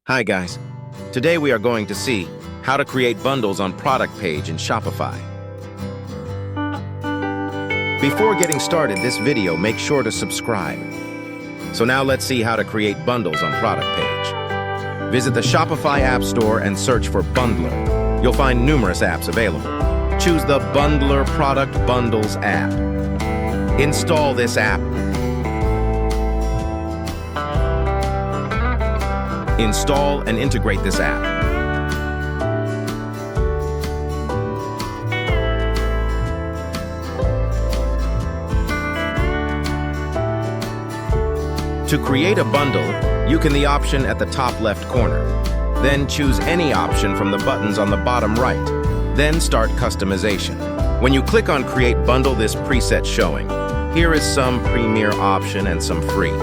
Hi guys, today we are going to see how to create bundles on product page in Shopify. Before getting started this video, make sure to subscribe. So now let's see how to create bundles on product page. Visit the Shopify App Store and search for Bundler. You'll find numerous apps available. Choose the Bundler Product Bundles app. Install this app. Install and integrate this app. To create a bundle, you can the option at the top left corner. Then choose any option from the buttons on the bottom right. Then start customization. When you click on Create Bundle, this preset showing. Here is some Premier option and some free.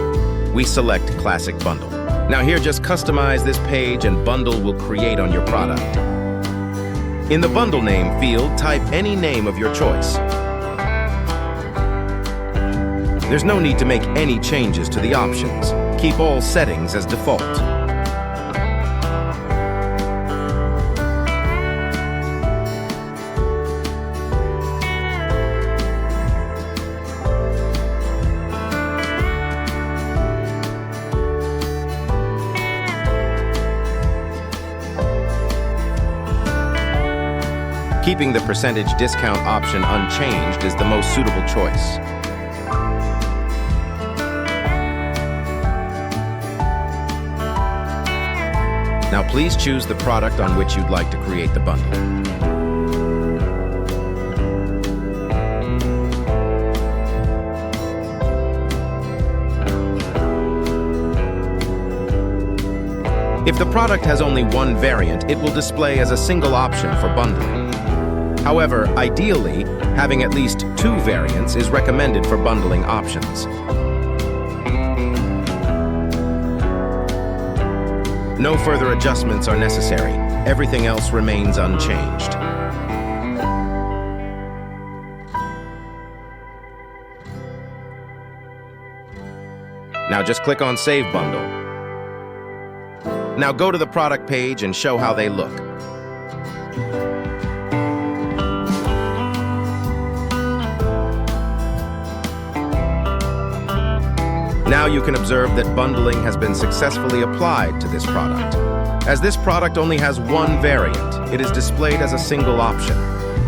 We select Classic Bundle. Now here, just customize this page and bundle will create on your product. In the bundle name field, type any name of your choice. There's no need to make any changes to the options. Keep all settings as default. Keeping the percentage discount option unchanged is the most suitable choice. Now please choose the product on which you'd like to create the bundle. If the product has only one variant, it will display as a single option for bundling. However, ideally, having at least 2 variants is recommended for bundling options. No further adjustments are necessary. Everything else remains unchanged. Now just click on Save Bundle. Now go to the product page and show how they look. Now you can observe that bundling has been successfully applied to this product. As this product only has one variant, it is displayed as a single option.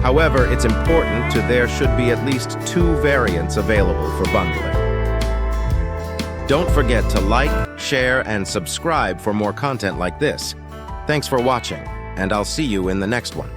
However, it's important there should be at least 2 variants available for bundling. Don't forget to like, share, and subscribe for more content like this. Thanks for watching, and I'll see you in the next one.